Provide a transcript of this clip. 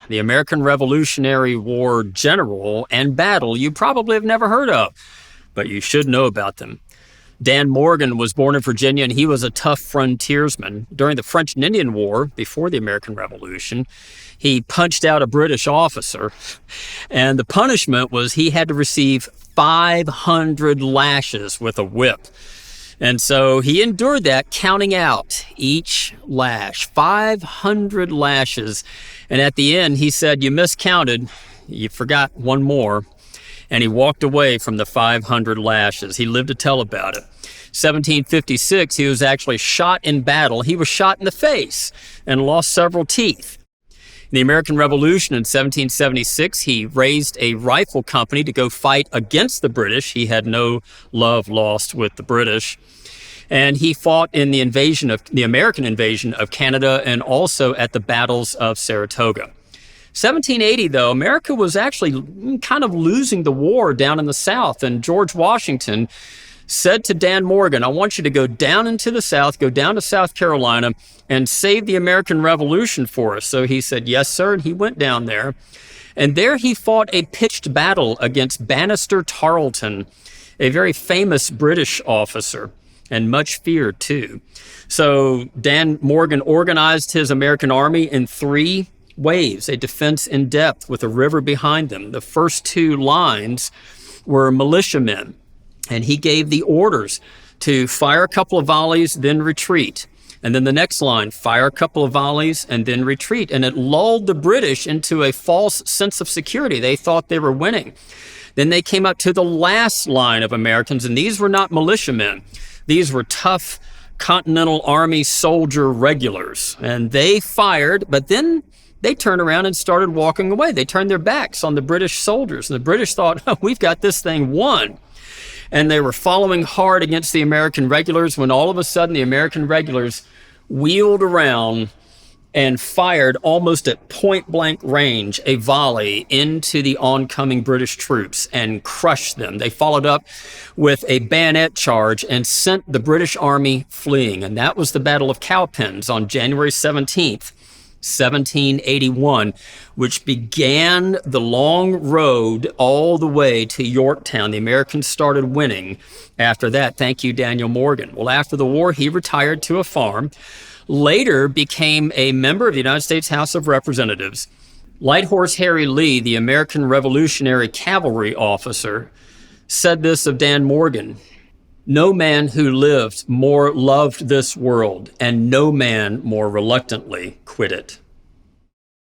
the American Revolutionary War general and battle you probably have never heard of, but you should know about them. Dan Morgan was born in Virginia, and he was a tough frontiersman. During the French and Indian War, before the American Revolution, he punched out a British officer, and the punishment was he had to receive 500 lashes with a whip. And so he endured that, counting out each lash, 500 lashes. And at the end, he said, "You miscounted, you forgot one more." And he walked away from the 500 lashes. He lived to tell about it. 1756, he was actually shot in battle. He was shot in the face and lost several teeth. In the American Revolution in 1776, he raised a rifle company to go fight against the British. He had no love lost with the British. And he fought in the American invasion of Canada, and also at the battles of Saratoga. 1780, though, America was actually kind of losing the war down in the South, and George Washington said to Dan Morgan, "I want you to go down into the South, go down to South Carolina, and save the American Revolution for us." So he said, "Yes, sir," and he went down there. And there he fought a pitched battle against Banastre Tarleton, a very famous British officer, and much feared, too. So Dan Morgan organized his American army in 3 waves, a defense in depth with a river behind them. The first 2 lines were militiamen, and he gave the orders to fire a couple of volleys, then retreat. And then the next line, fire a couple of volleys and then retreat. And it lulled the British into a false sense of security. They thought they were winning. Then they came up to the last line of Americans, and these were not militiamen. These were tough Continental Army soldier regulars. And they fired, but then they turned around and started walking away. They turned their backs on the British soldiers. And the British thought, "Oh, we've got this thing won." And they were following hard against the American regulars when all of a sudden the American regulars wheeled around and fired almost at point blank range a volley into the oncoming British troops and crushed them. They followed up with a bayonet charge and sent the British army fleeing. And that was the Battle of Cowpens on January 17th. 1781, which began the long road all the way to Yorktown. The Americans started winning after that. Thank you, Daniel Morgan. Well, after the war, he retired to a farm, later became a member of the United States House of Representatives. Light Horse Harry Lee, the American Revolutionary Cavalry officer, said this of Dan Morgan: "No man who lived more loved this world, and no man more reluctantly quit it."